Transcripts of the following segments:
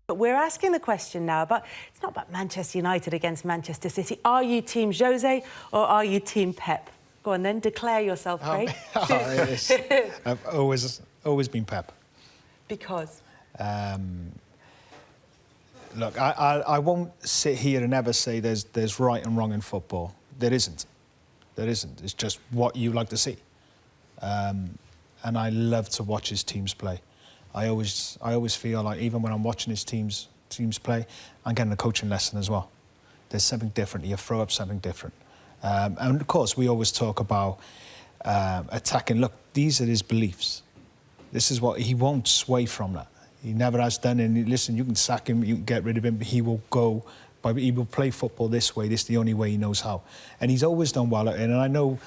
But we're asking the question now about, it's not about Manchester United against Manchester City. Are you Team Jose or are you Team Pep? Go on then, declare yourself, Craig. I've always been Pep. Because? Look, I won't sit here and ever say there's right and wrong in football. There isn't. There isn't. It's just what you like to see. And I love to watch his teams play. I always feel like even when I'm watching his teams play, I'm getting a coaching lesson as well. There's something different. You throw up something different. And of course, we always talk about attacking. Look, these are his beliefs. This is what he won't sway from that. He never has done. And listen, you can sack him, you can get rid of him, but he will go. He will play football this way. This is the only way he knows how. And he's always done well at it. And I know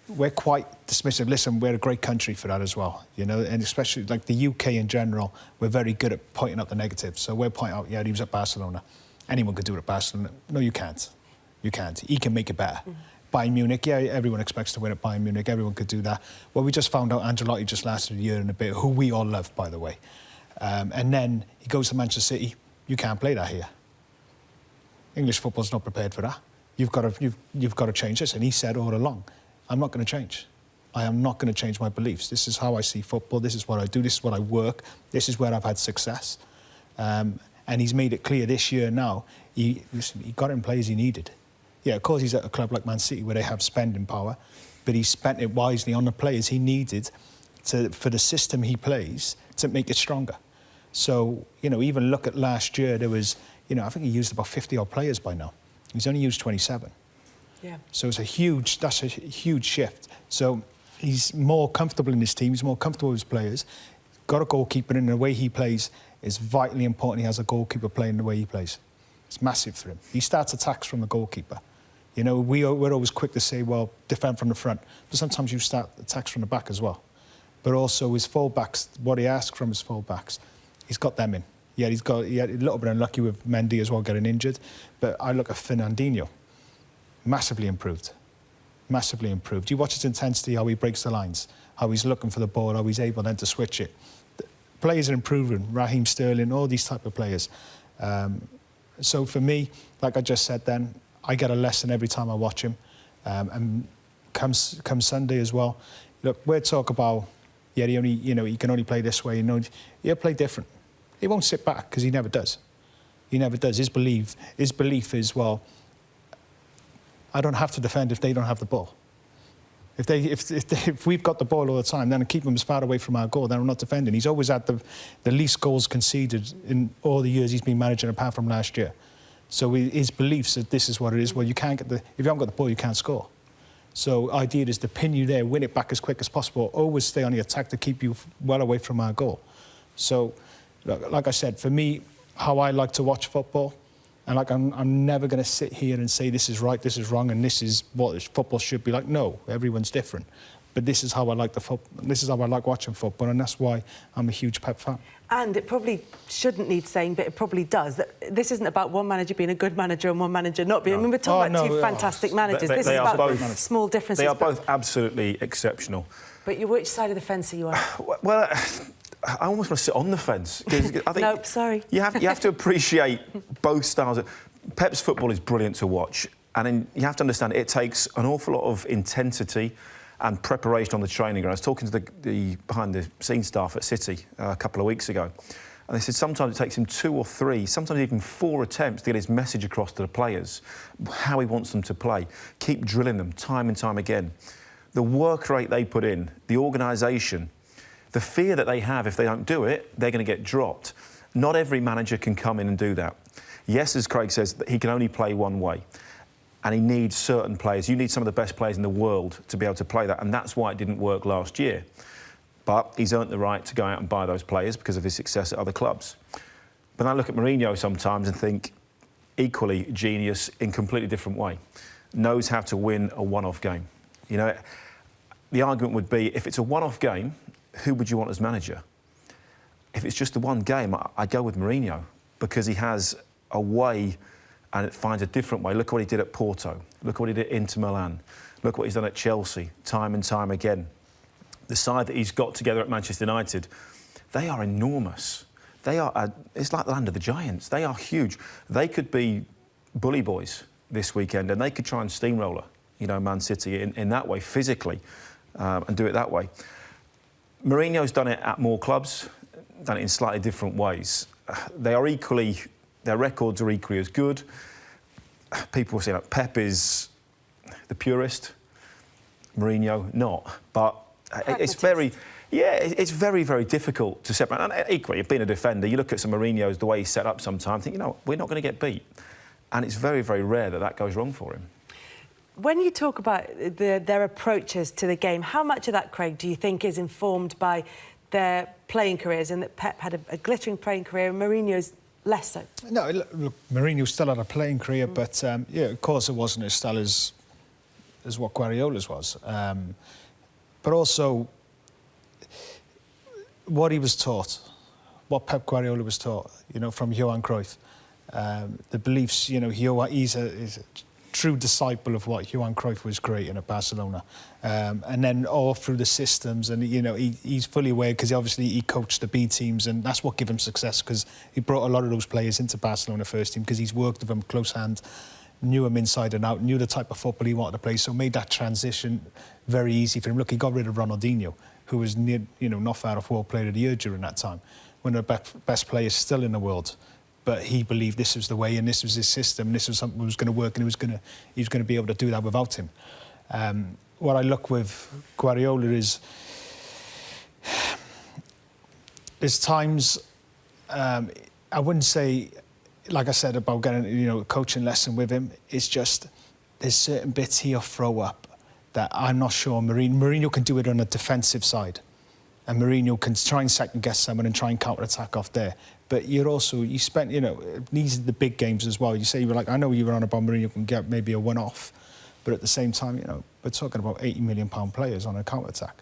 we're quite dismissive. Listen, we're a great country for that as well, you know, and especially like the UK in general, we're very good at pointing out the negatives. So we're pointing out, yeah, he was at Barcelona. Anyone could do it at Barcelona. No, you can't. You can't. He can make it better. Bayern Munich, yeah, everyone expects to win at Bayern Munich. Everyone could do that. Well, we just found out Ancelotti just lasted a year and a bit, who we all love, by the way. And then he goes to Manchester City. You can't play that here. English football's not prepared for that. You've got to change this. And he said all along, I'm not going to change. I am not going to change my beliefs. This is how I see football. This is what I do. This is what I work. This is where I've had success. And he's made it clear this year now, he got in players he needed. Yeah, of course, he's at a club like Man City where they have spending power, but he spent it wisely on the players he needed for the system he plays to make it stronger. So, you know, even look at last year, there was, you know, I think he used about 50-odd players by now. He's only used 27. Yeah. So that's a huge shift. So he's more comfortable in his team, he's more comfortable with his players. Got a goalkeeper, and the way he plays is vitally important. He has a goalkeeper playing the way he plays. It's massive for him. He starts attacks from the goalkeeper. You know, we're always quick to say, well, defend from the front. But sometimes you start attacks from the back as well. But also his full-backs, what he asks from his full-backs, he's got them in. Yeah, he had a little bit unlucky with Mendy as well getting injured. But I look at Fernandinho. Massively improved. Massively improved. You watch his intensity, how he breaks the lines, how he's looking for the ball, how he's able then to switch it. The players are improving. Raheem Sterling, all these type of players. So for me, like I just said then, I get a lesson every time I watch him. And come Sunday as well, look, we'll talk about, yeah, he can only play this way. You know, he'll play different. He won't sit back because he never does. He never does. His belief is, well, I don't have to defend if they don't have the ball. If we've got the ball all the time, then keep them as far away from our goal, then we're not defending. He's always had the least goals conceded in all the years he's been managing, apart from last year. So his beliefs that this is what it is. Well, you can't if you haven't got the ball, you can't score. So idea is to pin you there, win it back as quick as possible, always stay on the attack to keep you well away from our goal. So, like I said, for me, how I like to watch football, and like I'm never going to sit here and say this is right, this is wrong, and this is what football should be like. No, everyone's different. But this is how I like this is how I like watching football, and that's why I'm a huge Pep fan. And it probably shouldn't need saying, but it probably does. This isn't about one manager being a good manager and one manager not being. No. I mean, we're talking about two fantastic managers. This is about both small differences. They are both absolutely exceptional. But which side of the fence are you on? Well, I almost want to sit on the fence. I think nope, sorry. You have to appreciate both styles. Pep's football is brilliant to watch, and then you have to understand it takes an awful lot of intensity and preparation on the training ground. I was talking to the behind-the-scenes staff at City a couple of weeks ago, and they said sometimes it takes him 2 or 3, sometimes even 4 attempts to get his message across to the players, how he wants them to play. Keep drilling them time and time again. The work rate they put in, the organisation, the fear that they have if they don't do it, they're going to get dropped. Not every manager can come in and do that. Yes, as Craig says, he can only play one way. And he needs certain players. You need some of the best players in the world to be able to play that, and that's why it didn't work last year. But he's earned the right to go out and buy those players because of his success at other clubs. But I look at Mourinho sometimes and think, equally genius in a completely different way. Knows how to win a one-off game. You know, the argument would be, if it's a one-off game, who would you want as manager? If it's just the one game, I'd go with Mourinho because he has a way and it finds a different way. Look what he did at Porto. Look what he did at Inter Milan. Look what he's done at Chelsea, time and time again. The side that he's got together at Manchester United, they are enormous. they are. It's like the land of the giants. They are huge. They could be bully boys this weekend, and they could try and steamroller, Man City in that way, physically, and do it that way. Mourinho's done it at more clubs, done it in slightly different ways. Their records are equally as good. People say that Pep is the purist, Mourinho not. But it's very, very, very difficult to separate. And equally, being a defender, you look at some Mourinho's, the way he's set up sometimes, think, we're not going to get beat. And it's very, very rare that goes wrong for him. When you talk about their approaches to the game, how much of that, Craig, do you think is informed by their playing careers, and that Pep had a glittering playing career and Mourinho's less so? No, look, Mourinho still had a playing career, but of course it wasn't as stellar as what Guardiola's was. But also, what he was taught, what Pep Guardiola was taught, from Johan Cruyff, the beliefs, he's a true disciple of what Johan Cruyff was creating at Barcelona, and then all through the systems, and he's fully aware, because obviously he coached the B teams, and that's what gave him success, because he brought a lot of those players into Barcelona first team, because he's worked with them close hand, knew him inside and out, knew the type of football he wanted to play, so made that transition very easy for him. Look, he got rid of Ronaldinho, who was near, not far off World Player of the Year during that time, one of the best players still in the world. But he believed this was the way, and this was his system, and this was something that was going to work, and he was going to be able to do that without him. What I look with Guardiola is, there's times, I wouldn't say, like I said, about getting a coaching lesson with him. It's just there's certain bits he'll throw up that I'm not sure Mourinho can do it on a defensive side, and Mourinho can try and second guess someone and try and counter attack off there. But you spent, these are the big games as well. You say, I know you were on about Mourinho can get maybe a one-off, but at the same time, we're talking about £80 million players on a counter-attack.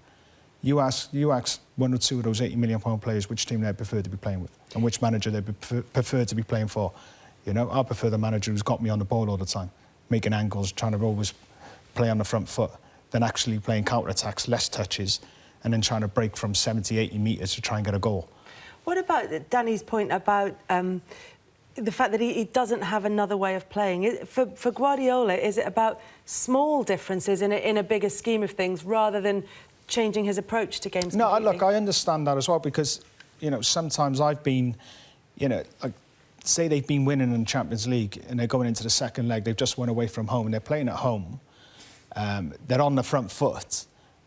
You ask one or two of those £80 million players which team they prefer to be playing with and which manager they prefer to be playing for. I prefer the manager who's got me on the ball all the time, making angles, trying to always play on the front foot, than actually playing counter-attacks, less touches, and then trying to break from 70, 80 metres to try and get a goal. What about Danny's point about the fact that he doesn't have another way of playing? For Guardiola, is it about small differences in a bigger scheme of things rather than changing his approach to games completely? No, look, I understand that as well, because, sometimes I've been, say they've been winning in the Champions League and they're going into the second leg, they've just won away from home and they're playing at home, they're on the front foot,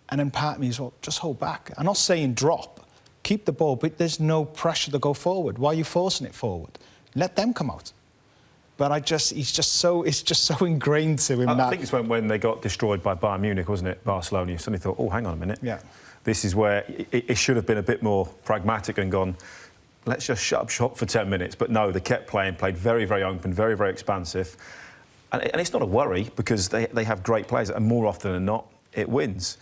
and then part of me is, well, just hold back. I'm not saying drop. Keep the ball, but there's no pressure to go forward. Why are you forcing it forward? Let them come out. But it's just so ingrained to him. I think it's when they got destroyed by Bayern Munich, wasn't it? Barcelona. You suddenly thought, oh, hang on a minute. Yeah. This is where it should have been a bit more pragmatic and gone, let's just shut up shop for 10 minutes. But no, they kept playing, played very, very open, very, very expansive. And it's not a worry, because they have great players, and more often than not, it wins.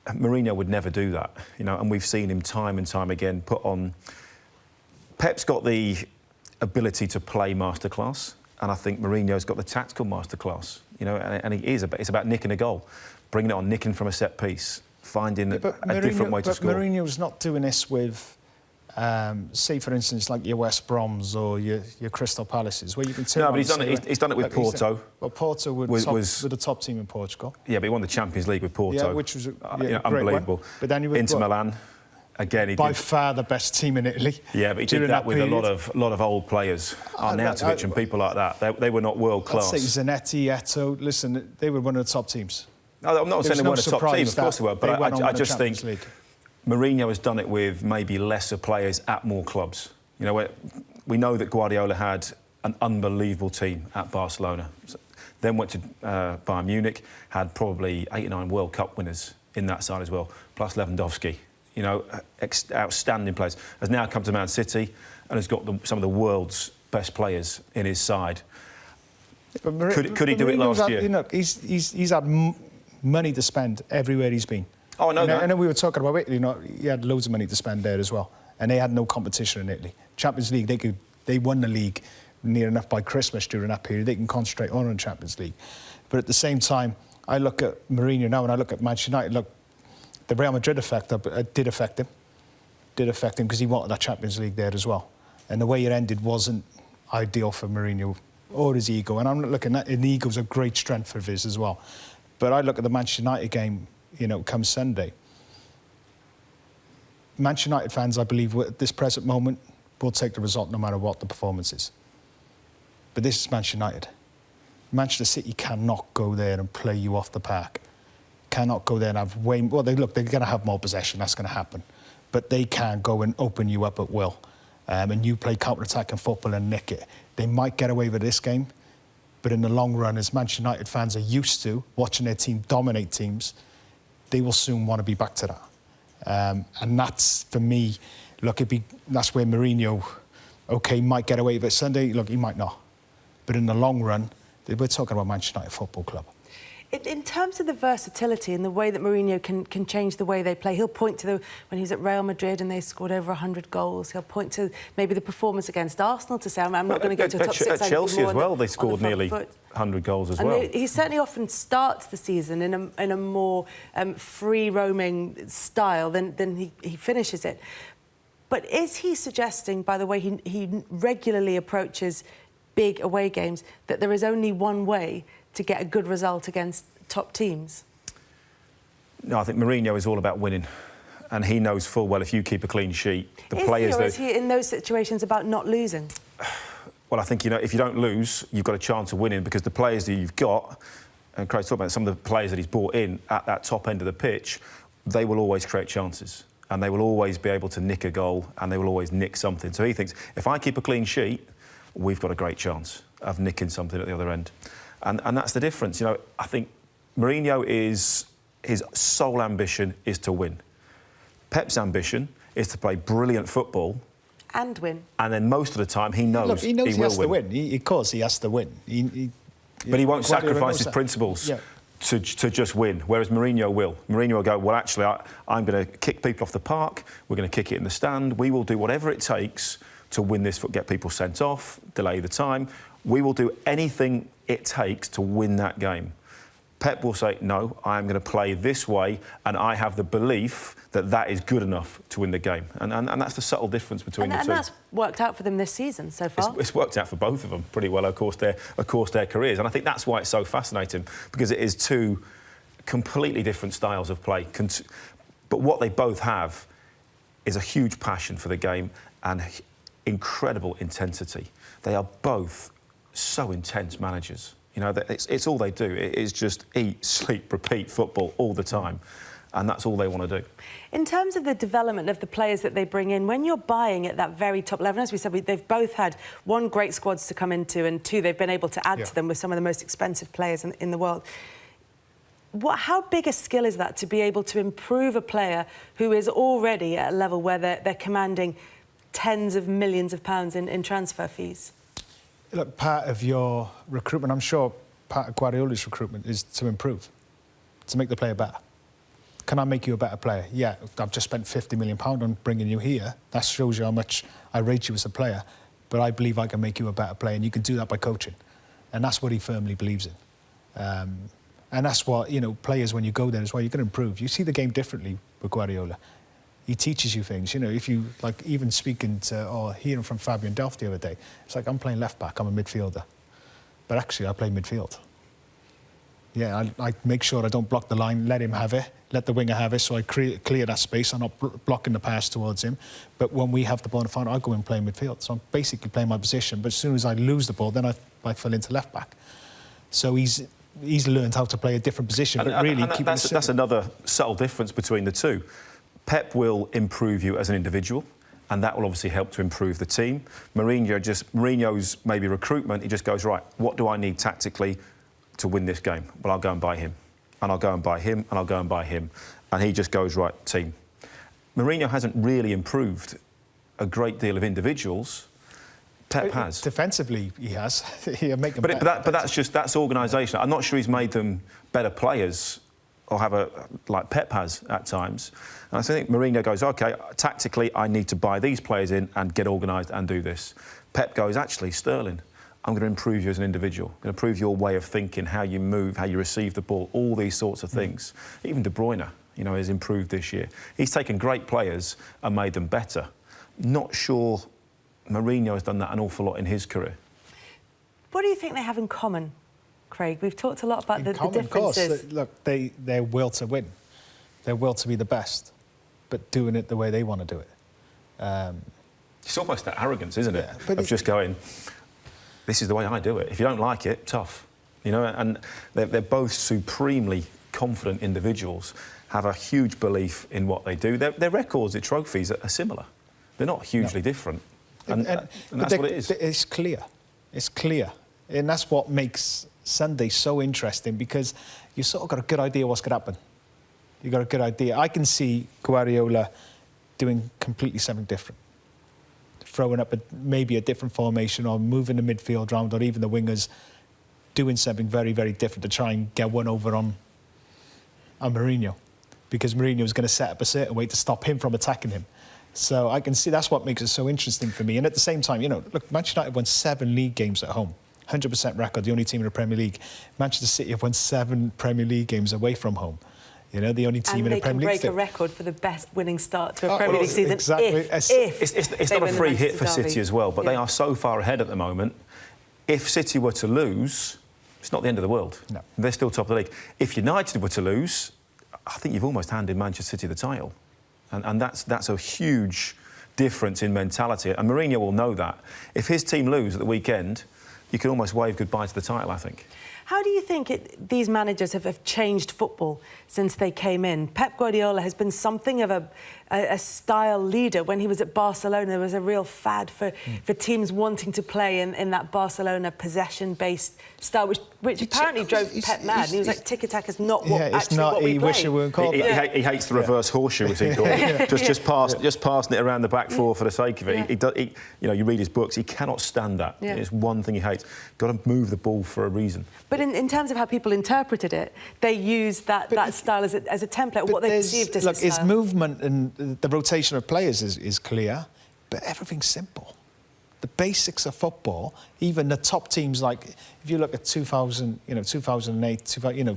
Mourinho would never do that, and we've seen him time and time again put on. Pep's got the ability to play masterclass, and I think Mourinho's got the tactical masterclass, and he is. It's about nicking a goal, bringing it on, nicking from a set piece, finding a different way to score. But Mourinho's not doing this with, say, for instance, like your West Broms or your Crystal Palaces, where you can turn. No, but he's done it with Porto. Well, Porto was the top team in Portugal. Yeah, but he won the Champions League with Porto. Yeah, which was unbelievable. But then Inter Milan, again, he by did. far the best team in Italy. Yeah, but he did that with a lot of old players, Arnautovic and people like that. They were not world class. I'd say Zanetti, Eto'o. Listen, they were one of the top teams. No, I'm not saying they weren't a top team. Of course they were, but I just think Mourinho has done it with maybe lesser players at more clubs. We know that Guardiola had an unbelievable team at Barcelona. Then went to Bayern Munich, had probably 8 or 9 World Cup winners in that side as well, plus Lewandowski. Outstanding players. Has now come to Man City and has got some of the world's best players in his side. Could he do it last year? He's had money to spend everywhere he's been. Oh, I know that. I know we were talking about Italy. He had loads of money to spend there as well, and they had no competition in Italy. Champions League, they won the league near enough by Christmas during that period. They can concentrate on the Champions League. But at the same time, I look at Mourinho now and I look at Manchester United. Look, the Real Madrid effect did affect him. did affect him because he wanted that Champions League there as well. And the way it ended wasn't ideal for Mourinho or his ego. And I'm not looking at, and ego's a great strength of his as well. But I look at the Manchester United game, you know, come Sunday. Manchester United fans, I believe, at this present moment, will take the result no matter what the performance is. But this is Manchester United. Manchester City cannot go there and play you off the park. Cannot go there and have way... Well, they're going to have more possession. That's going to happen. But they can go and open you up at will. And you play counter-attacking football and nick it. They might get away with this game. But in the long run, as Manchester United fans are used to watching their team dominate teams, they will soon want to be back to that. And that's, for me, look, that's where Mourinho, OK, might get away with it Sunday. Look, he might not. But in the long run, we're talking about Manchester United Football Club. In terms of the versatility and the way that Mourinho can change the way they play, he'll point to when he was at Real Madrid and they scored over 100 goals. He'll point to maybe the performance against Arsenal to say, I'm not going to get to a top six. At Chelsea as well, they scored nearly 100 goals as well. He certainly often starts the season in a more free-roaming style than he finishes it. But is he suggesting, by the way he regularly approaches big away games, that there is only one way to get a good result against top teams? No, I think Mourinho is all about winning. And he knows full well if you keep a clean sheet, the players... Is he in those situations about not losing? Well, I think, you know, if you don't lose, you've got a chance of winning because the players that you've got, and Craig's talking about some of the players that he's brought in at that top end of the pitch, they will always create chances. And they will always be able to nick a goal and they will always nick something. So he thinks, if I keep a clean sheet, we've got a great chance of nicking something at the other end. And that's the difference. You know, I think Mourinho his sole ambition is to win. Pep's ambition is to play brilliant football. And win. And then most of the time he knows he has to win. Of course he has to win. But he won't sacrifice his principles to just win, whereas Mourinho will. Mourinho will go, well, actually, I'm going to kick people off the park, we're going to kick it in the stand, we will do whatever it takes to win this, get people sent off, delay the time. We will do anything it takes to win that game. Pep will say, no, I am going to play this way, and I have the belief that that is good enough to win the game. And that's the subtle difference between the two. And that's worked out for them this season so far. It's worked out for both of them pretty well, of course, their careers. And I think that's why it's so fascinating, because it is two completely different styles of play. But what they both have is a huge passion for the game and incredible intensity. They are both so intense managers. You know, it's all they do. It is just eat, sleep, repeat football all the time. And that's all they want to do. In terms of the development of the players that they bring in, when you're buying at that very top level, as we said, they've both had one, great squads to come into, and two, they've been able to add to them with some of the most expensive players in the world. How big a skill is that to be able to improve a player who is already at a level where they're commanding tens of millions of pounds in transfer fees? Look, part of your recruitment, I'm sure part of Guardiola's recruitment is to improve, to make the player better. Can I make you a better player? Yeah, I've just spent £50 million on bringing you here. That shows you how much I rate you as a player. But I believe I can make you a better player, and you can do that by coaching. And that's what he firmly believes in. And that's what, you know, players, when you go there as well, you can improve. You see the game differently with Guardiola. He teaches you things. You know, if you, like, even speaking to, or hearing from Fabian Delph the other day, it's like, I'm playing left-back, I'm a midfielder. But actually, I play midfield. Yeah, I make sure I don't block the line, let him have it, let the winger have it, so I clear that space. I'm not blocking the pass towards him. But when we have the ball in front, I go and play midfield. So I'm basically playing my position. But as soon as I lose the ball, then I fall into left-back. So he's learned how to play a different position, but really keep it simple. That's another subtle difference between the two. Pep will improve you as an individual, and that will obviously help to improve the team. Mourinho's maybe recruitment, he just goes, right, what do I need tactically to win this game? Well, I'll go and buy him, and I'll go and buy him, and I'll go and buy him. And he just goes, right, team. Mourinho hasn't really improved a great deal of individuals. Pep has. Defensively, he has. He'll make them but that's organisation. I'm not sure he's made them better players, or like Pep has at times. And I think Mourinho goes, OK, tactically, I need to buy these players in and get organised and do this. Pep goes, actually, Sterling, I'm going to improve you as an individual. I'm going to improve your way of thinking, how you move, how you receive the ball, all these sorts of things. Even De Bruyne, has improved this year. He's taken great players and made them better. Not sure Mourinho has done that an awful lot in his career. What do you think they have in common, Craig? We've talked a lot about the differences. Of course. Look, their will to win, their will to be the best, but doing it the way they want to do it. It's almost that arrogance, isn't it? Yeah, of just going, this is the way I do it. If you don't like it, tough. And they're both supremely confident individuals, have a huge belief in what they do. Their records, their trophies are similar. They're not hugely different. And that's what it is. It's clear. It's clear. And that's what makes Sunday so interesting, because you sort of got a good idea what's going to happen. You've got a good idea. I can see Guardiola doing completely something different. Throwing up maybe a different formation, or moving the midfield round, or even the wingers, doing something very, very different to try and get one over on Mourinho. Because Mourinho is going to set up a certain way to stop him from attacking him. So I can see that's what makes it so interesting for me. And at the same time, look, Manchester United won 7 league games at home. 100% record, the only team in the Premier League. Manchester City have won 7 Premier League games away from home. The only team in the Premier League. And they can break a record for the best winning start to a Premier League season. Exactly. It's not a free hit for City as well, but they are so far ahead at the moment. If City were to lose, it's not the end of the world. No. They're still top of the league. If United were to lose, I think you've almost handed Manchester City the title. And that's a huge difference in mentality. And Mourinho will know that. If his team lose at the weekend, you can almost wave goodbye to the title, I think. How do you think these managers have changed football since they came in? Pep Guardiola has been something of a style leader. When he was at Barcelona, there was a real fad for teams wanting to play in that Barcelona possession-based style, which apparently drove Pep mad. And he was like, tiki-taka is not what what we play. He wish it weren't called that. He hates the reverse horseshoe, as he called it. just passing it around the back four for the sake of it. You read his books, he cannot stand that. Yeah. It's one thing he hates. Got to move the ball for a reason. But in terms of how people interpreted it, they used that style as a template, what they perceived as a style. His movement and the rotation of players is clear, but everything's simple. The basics of football, even the top teams, like if you look at 2000, 2008,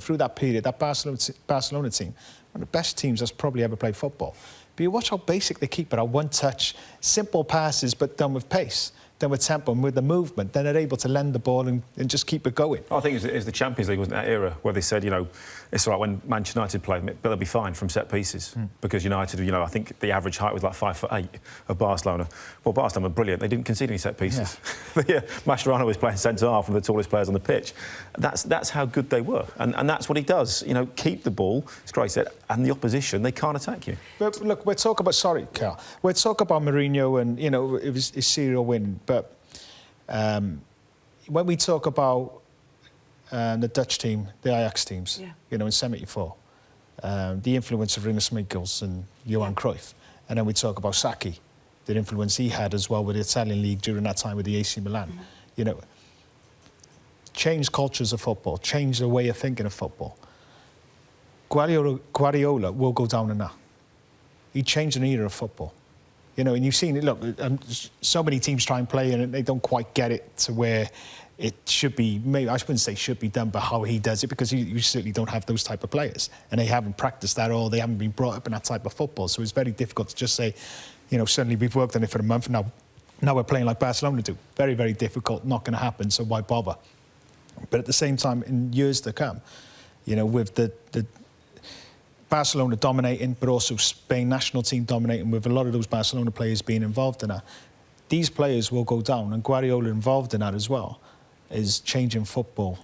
through that period, that Barcelona team, one of the best teams that's probably ever played football. But you watch how basic they keep it, one touch, simple passes, but done with pace, done with tempo and with the movement. Then they're able to lend the ball and just keep it going. I think it was the Champions League, wasn't that era, where they said, it's all right when Manchester United play, but they'll be fine from set pieces. Because United, I think the average height was like 5'8" of Barcelona. Well, Barcelona were brilliant. They didn't concede any set pieces. Yeah. Mascherano was playing centre-half, one of the tallest players on the pitch. That's how good they were. And that's what he does. Keep the ball, as Craig said, and the opposition, they can't attack you. But look, we're talking about Mourinho and, it was his serial win. But when we talk about the Dutch team, the Ajax teams, in '74, the influence of Rinus Michels and Johan Cruyff, and then we talk about Sacchi, the influence he had as well with the Italian league during that time with the AC Milan. Change cultures of football, change the way of thinking of football. Guardiola will go down in that. He changed an era of football. And you've seen it, look, so many teams try and play and they don't quite get it to where it should be, maybe I wouldn't say should be done, but how he does it, because you certainly don't have those type of players. And they haven't practiced that, or they haven't been brought up in that type of football. So it's very difficult to just say, suddenly we've worked on it for a month, now we're playing like Barcelona do. Very, very difficult, not going to happen, so why bother? But at the same time, in years to come, with the Barcelona dominating, but also Spain national team dominating, with a lot of those Barcelona players being involved in that, these players will go down, and Guardiola involved in that as well, is changing football,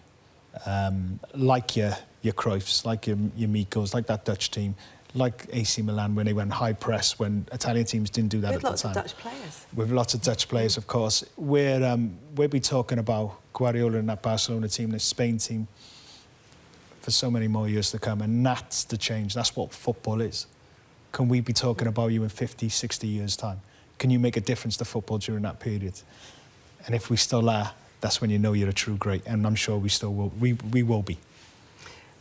like your Cruyffs, like your Michels, like that Dutch team, like AC Milan when they went high press, when Italian teams didn't do that at the time. With lots of Dutch players. With lots of Dutch players, of course. We'll be talking about Guardiola and that Barcelona team, the Spain team, for so many more years to come, and that's the change. That's what football is. Can we be talking about you in 50, 60 years' time? Can you make a difference to football during that period? And if we still are, that's when you know you're a true great, and I'm sure we still will. We will be.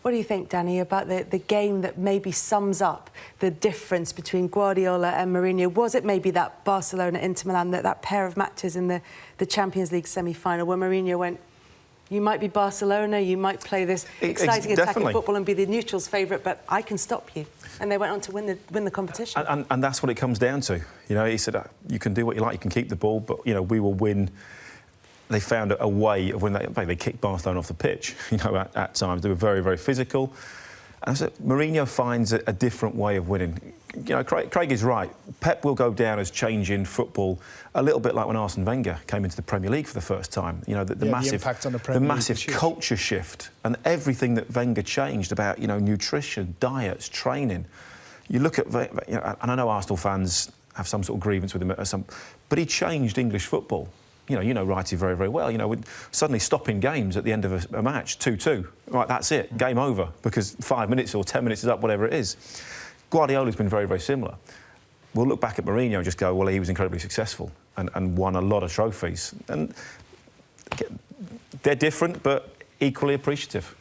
What do you think, Danny, about the game that maybe sums up the difference between Guardiola and Mourinho? Was it maybe that Barcelona-Inter Milan, that pair of matches in the Champions League semi-final where Mourinho went, You might be Barcelona, you might play this exciting attacking definitely. football and be the neutrals' favourite, but I can stop you. And they went on to win the competition. And that's what it comes down to. You know, he said, you can do what you like, you can keep the ball, but, you know, we will win. They found a way of when they kicked Barcelona off the pitch, you know, at times. They were very, very physical. And so Mourinho finds a different way of winning. You know, Craig is right. Pep will go down as changing football a little bit like when Arsene Wenger came into the Premier League for the first time. You know, the massive impact on the Premier League massive culture shift and everything that Wenger changed about, you know, nutrition, diets, training. You look at, you know, and I know Arsenal fans have some sort of grievance with him, but he changed English football. You know Wrighty very, very well. You know, with suddenly stopping games at the end of a match, 2-2. Right, that's it, game over, because 5 minutes or 10 minutes is up, whatever it is. Guardiola's been very, very similar. We'll look back at Mourinho and just go, well, he was incredibly successful and won a lot of trophies. And they're different, but equally appreciative.